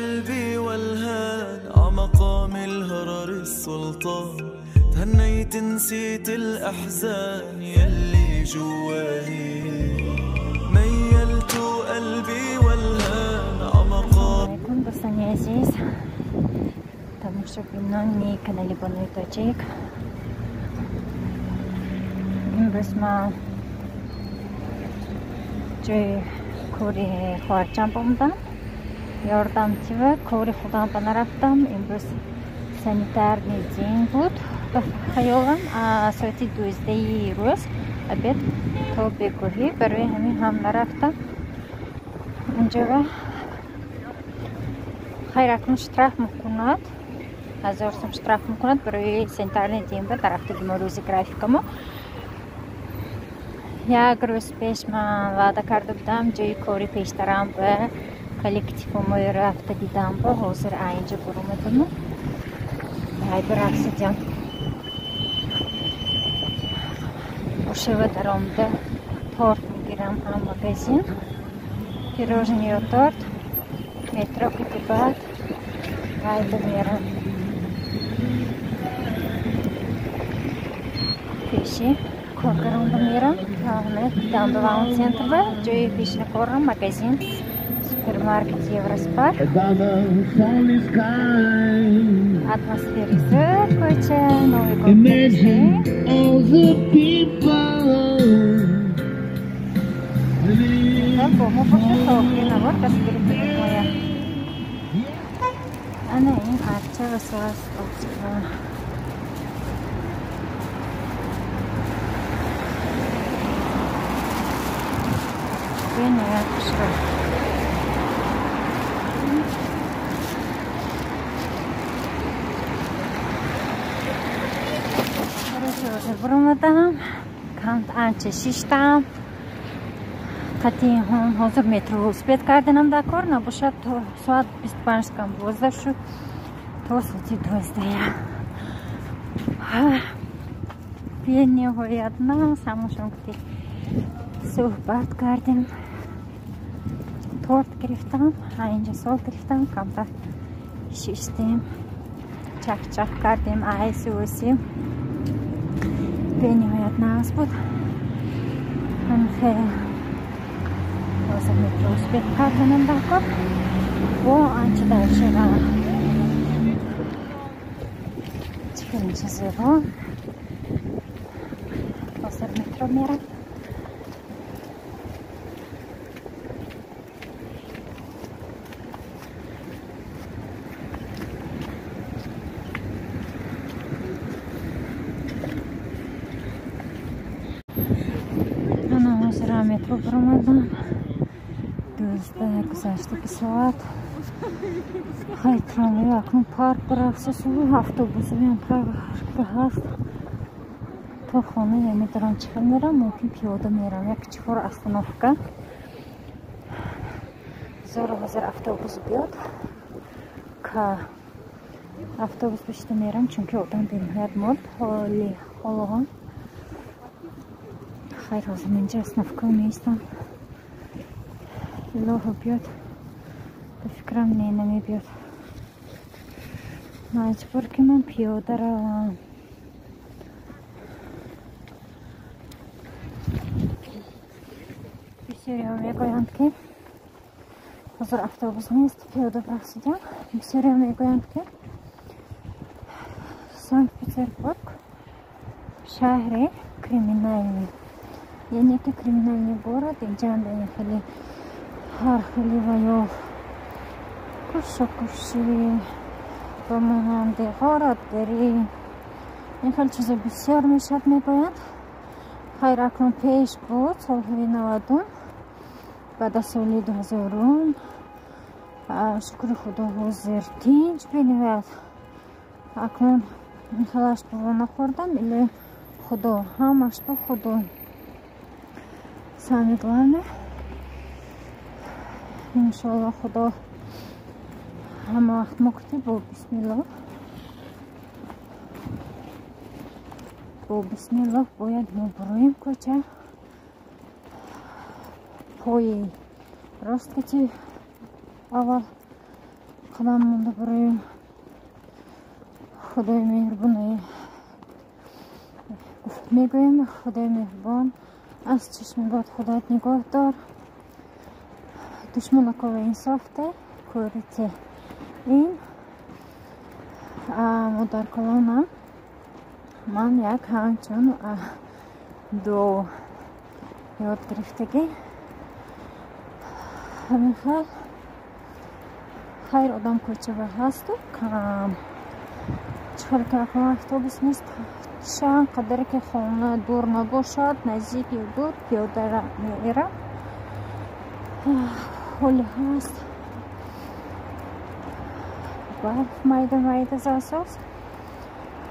قلبي والهان عمقام الهرر السلطان تهنيت نسيت الأحزان يلي جواني ميلت قلبي والهان عمقام. دوستان عزیز تماشاگران کانال بانوی تاجیک، امروز ما جای کوری خواهرجان بودم. یاردمچی و کوری خودم رفتم. امروز سانیتارنی دین بود به خیالم. ساعت 12 روز обед تا به کوهی برای همین هم نرفتم اونجا. خیر اکنون شتراف میکند، 1000 سوم شتراف میکند برای سانیتارنی دین به طرف بیماروزی گرافیکمو. یک روز پیش من وعده کرده بودم جای کوری پیشترم به کلکتیفمو رفته دیدم با حاضر اینجا برآمدم. های برعکس جان شو در آمده تورت میگیرم هم مگزین پیروژنی و تورت مترو که بعد های میرم پیشی کارگران میرم همه دندوان سنتر و جای پیش نکارم مگزین سوپرمارکت Евроспар. Атмосферизер көче, Новый год көче. Бому пошли вот раскрыта моя. Она им харча высылась собственно. Понятно, что برآمدم. کانت آنچه شیشتم قطعی هم حاضر مترو سپید کردنم در کار نباشد تا ساعت 25 کم 12 شد تا ساعت 12. به نهایت نه ساموشم که صحبت کردیم. تورت گرفتم، اینجا سال گرفتم، کامتا شیشتیم، چک کردیم، آیسی وسیم. به نهایت ناز بود. من خیلی واسه مترو سپید کردنم در کار و آنچه در شما چکرین چیزی بود واسه مترو میرم. مترو برآمدم. 12 گذشته که ساعت خیلی تراموی اکنون پارک برافته سو اتوبوس بیان پارک هست تا خانه نمیدارم چقدر میرم. ممکن پیاده میرم یک 4 استانوفکا زور حاضر اتوبوس بیاد که اتوبوس پیشته میرم چون که آدم بینهایت مرد حالی حالا خیر حاضر اینجا استانوفکا نیستم. لوحو بیاد به فکرم نمی بیاد. مجبور که من پیاده روم. بسیاری ها میگویند که حضور اتوبوس نیست پیاده برخصیدم. بسیاری ها میگویند که سانت پتربورگ شهر کریمینالی، یعنی که کریمینالی город اینجا هم خیلی خیلی و یا کشی و مانند غارت داری این خیلی چیز بسیار میشد میگویند. خیر اکنون پیش بود سالهای 90 بعد از سالی 2000 شکر خدا حاضر تینج بینوید. اکنون این خلاش بابا نخوردم الی خدا همش با خدا سمیدوانه. انشالله خدا همه وقت مکتی با بسم الله بسم الله باید ما برویم کوچه پای راست کتی اول خودم مونده برای خدای مهربونه. میگویم خدای مهربان از چشم باد خودت نگاه دار. دشمن کو انصافته کوریته این مادر کلانم من یک همچون دو یاد گرفتگی همین خیر آدم کوچه و هست و کم چهار که اقوام اتوبوس نیست چند قدر که خونه دور نباشد نزدیک یا دور پیاده را میرم حالی هست برف مایده از اساس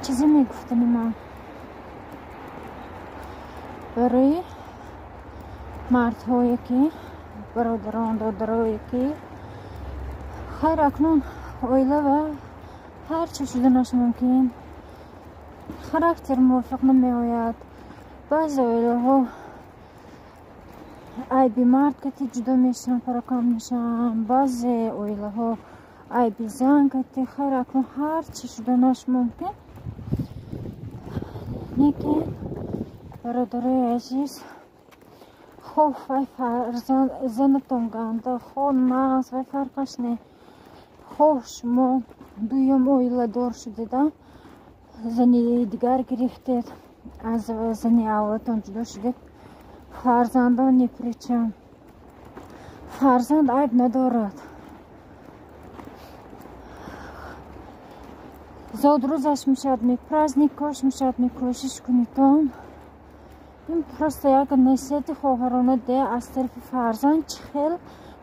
چیزی میگفتم من برای مردهایی که برادران دادرایی که خیر اکنون اویله و هر چه شدنش ممکن خراکتر موافق نمی آید. بعضی اویله ها عیبی مرد که جدا میشن پراکام میشن، بعضی اویله ها عیبی زن که خیر اکنون هر چه شدنش ممکن نیکن برادرای عزیز خوب وی زنتون گنده خود مغز وی فرقش نه خوب شما دویم اویله دار شدیدن زنی دیگر گرفتید از زنی اولتون جدا شدید فرزندان نپریچم فرزند عیب ندارد زاد روزش میشد پرازنیکاش میشد کوشش کنیدم این просто یک نصیحت خواهرانه ده از طرف فرزند چه خیلی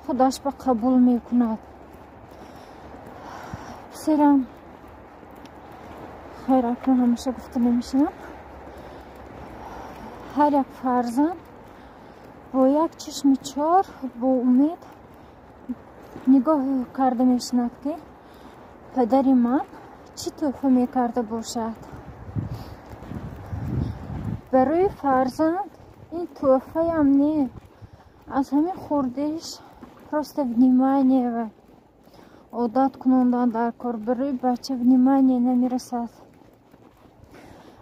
خودش به قبول میکند. بسیرم خیر اکنون همیشه گفته نمیشنم هر یک فرزند با یک چشم چار با امید نگاه کرده میشند که پدری من چی تحفه میکرده باشد. برای فرزند این تحفه هم نه از همین خوردهش просто внимание و عادت کنندن در کار برای بچه внимание نمیرسد.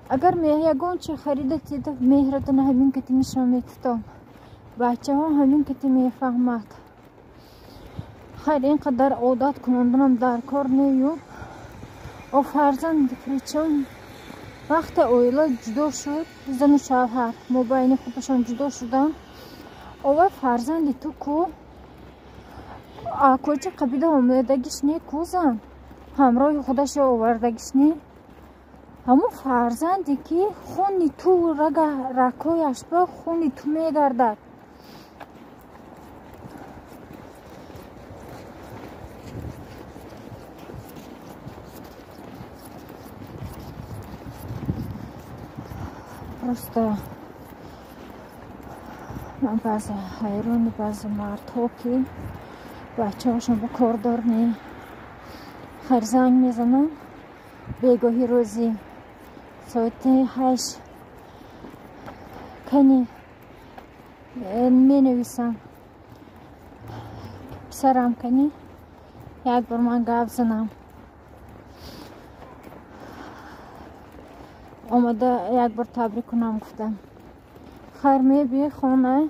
اگر یگان چه خریده تیده مهرتون همین که نشان میتیدم بچه ها همین که میفهمد. خیر اینقدر عادت کنندنم در کار نیو و فرزند پریچم وقت اویلا جدا شد زن و شوهر مبین خودشان جدا شدن و فرزند تو کو کجا قبیله آمدگیش نه کو زن همراه خودش آوردگیش نه همون فرزندی که خونی تو رکایش به خونی تو میگردد. просто من بعضی حیرانی بعضی مردها که بچه هاشون با کاردار نی خیر زنگ میزنن بگاهی روزی ساعت 8 کنی می نویسم پسرم کنی یک بار من گفت زنم آمده یک بار تبریک کنم گفتم خیر می بی خونه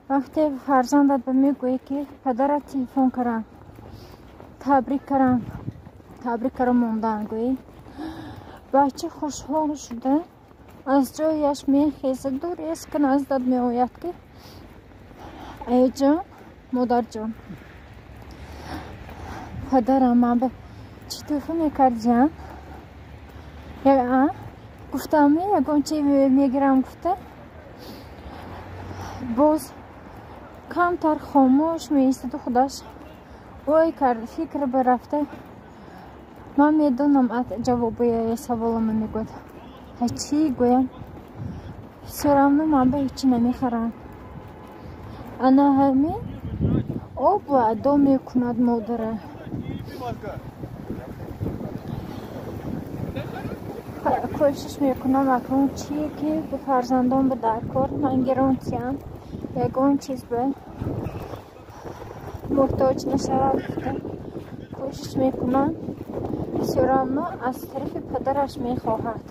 وقتی فرزندت به می گویی که پدرت تلفن کرم تبریک کرم موندن گویی بچه خوشحال شده از جایش می خیزه دور است که نزدت می آید که ای جان مادر جان پدرم من به چی توفه می کرد جان گفتم یکون چی میگیرم گفته باز کمتر خاموش میستد خودش وای کرد فکر برفته من میدونم جواب سوالم میگوید هیچی گویم سرم من به هیچی نمیخرم انا همین آب و ادا میکند مادره کوشش میکنم اکنون چیه که به فرزندان به درکار من گرانتیم یکان چیز به محتاج نشود کوشش میکنن все равно از طرف پدرش میخواهد.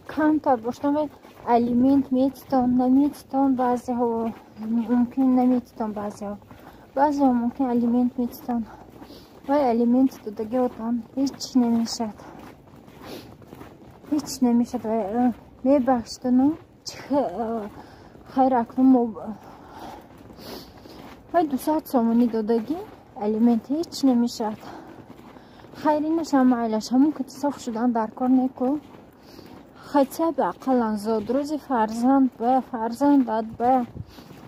کمتر باشتم الیمنت میتونم نمیتونم، بعضی ها ممکن نمیتونم، بعضی ها ممکن الیمنت میتونم و الیمنت دادگی هاتون هیچ نمیشد و میبخشتن خیر اکنون و 200 سومانی دادگی الیمنت هیچ نمیشد. خیرینش هم عیلش همون که تصاف شدن در کار نکن. خیلی به اقلا زاد روزی فرزند داد به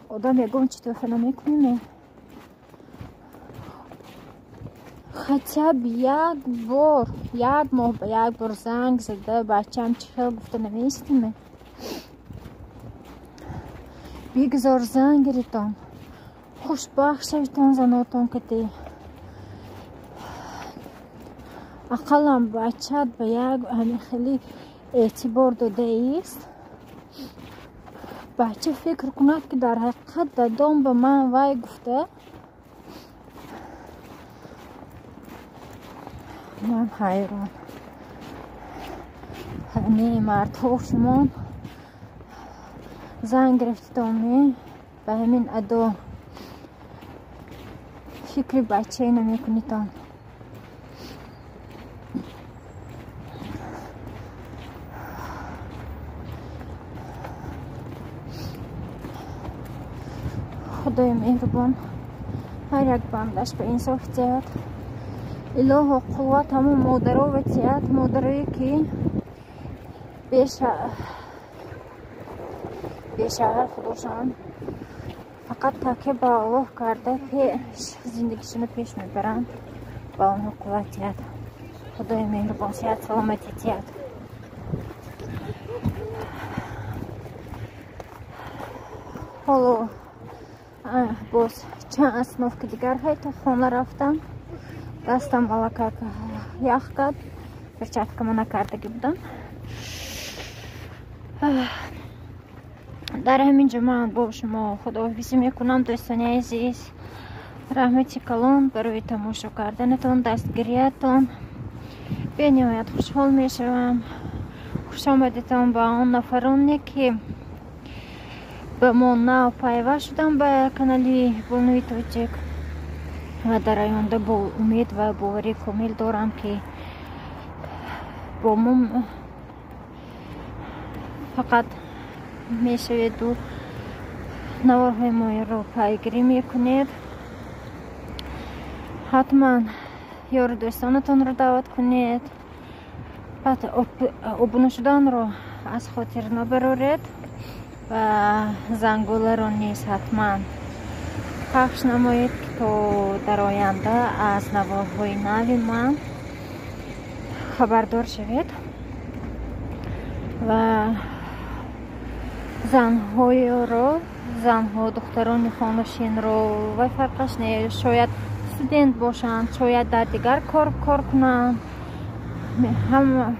آدم یکم چطور فنا میکنیم. خیلی یک ماه به یک بار زنگ زده بچه هم چی خیلی گفته نمیستیم بگذار زنگ ریتان خوشبخت شویتان زناتان که دی اقلا بچه به یک همین خیلی اعتبار داده ایست. بچه فکر کند که در حقیقت دادم به من وای گفته من حیران. همه مردها شما زنگ گرفتم به همین ادا فکر بچه نمی کنیتان. خدای مهربان هر یک بندش به این احتیاط اله و قوت همون مادرها و تیت مادرهایی که بیشتر خودشان فقط تاکه با الله کرده پیش زندگیشون پیش میبرند با اون قوتیت. خدای مهربان صحت سلامتی تیت. حالا باز چند اصناف که دیگر های تا خانه رفتم دستم بالا یخ کرد برچفت که من نکردگی بودم. در همین جمعه با شما خداحافظی میکنم دوستان عزیز. رحمتی کلان برای تماشا کردنتان دستگیریتان به نهایت خوشحال میشوم. خوش آمدیدتان به آن نفرانی که به ما نو پیوست شدم به کانالی بولنوی توچک و در آینده با امید و باوری کامل دارم که با ما فقط میشوید و نوارهای ما را پیگیری میکنید. حتما یار دوستانتان را دعوت کنید. بعد ابونه شدن را از خاطر نبرارید و زنگوله را نیز حتما پخش نمایید که تا در آینده از نوارهای نوی من خبردار شوید و زنها دختران خانشین رو و فرقش نیست، شاید استودنت باشند، شاید در دیگر کار کنند، هم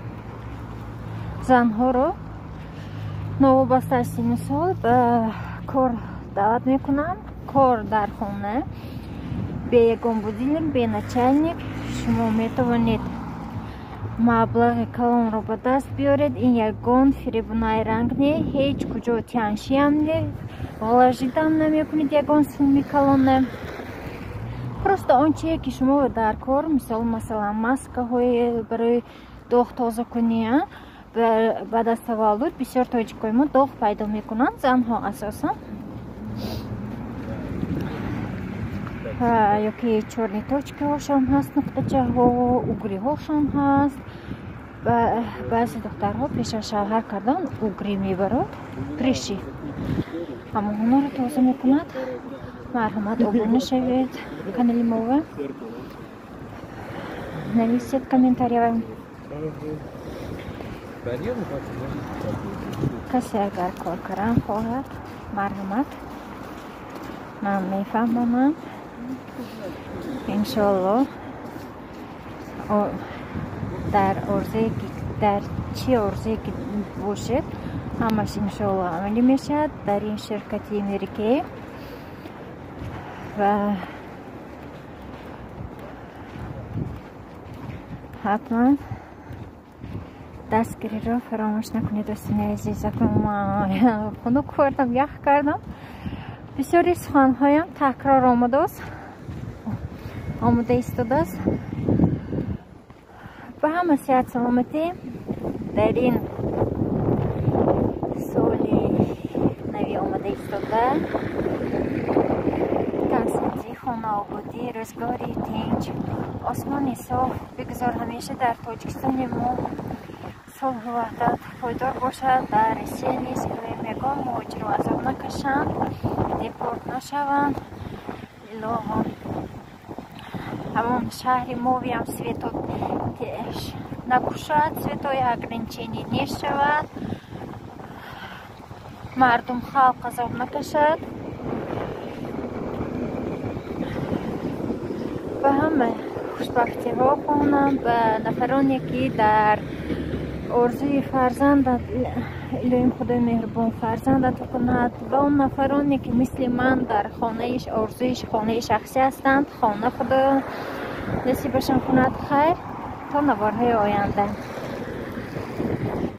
زنها رو نوابسته از سن سال به کار دعوت میکنم. کار در خانه به یگان بودیلر به نچلنیک شما میتوانید مبلغ کلان رو به دست بیارید. این یگان فریبونای رنگ نه، هیچ کجا تیانشی هم نه، غلجیدم نمیکنید. یگان سومی کلان نه، просто آنچه که شما در کار مثلا ماسکه های برای داغ تازه کنی بعد از تولد بسیار تاجیکای ما داغ پیدا میکنند زنها اساسا، یا که چرنی точки هاشون هست، نقطه ها اوگری هاشون هست. بعضی دخترها پیش از شوهر کردن اوگری میبرد پریشی اما اونا رو تازه میکند. مرحمت ابونه شوید کانال ما، نویسید کامنتاری. کسی اگر کار کردن خواهد مرحمت من میفهمم انشالله در چی عرضه که باشد همش انشالله عملی میشد. در این شرکتی امریکایی و حتما دستگیری را فراموش نکنید دوستان عزیزم. خنک کردم، یخ کردم. بسیاری سخنهایم تکرار آمده ایستاده است. به همه صحت سلامتی در این سالی نوی آمده ایستاده. تحصیلی، خانه آبادی، روزگاری تنج، آسمانی صاف بگذار همیشه در تاجیکستان ما صلح و وحدت پایدار باشد. در روسیه نیز که میگم مهاجر و عذاب نکشند، دیپورت نشوند. الهی همون شهر موی هم سویتا نکشد، سویتای اگرنچینی نیست شود، مردم خلق عذاب نکشد. به همه خوشبختی ها خواهم، به نفرانی که در آرزوی فرزندت الهی خدای مهربان فرزندت کند، به اون نفرانی که مثل من در خانهش آرزویش خانه شخصی هستند، خانه خدا نصیبشان کند خیر تا نوارهای آینده.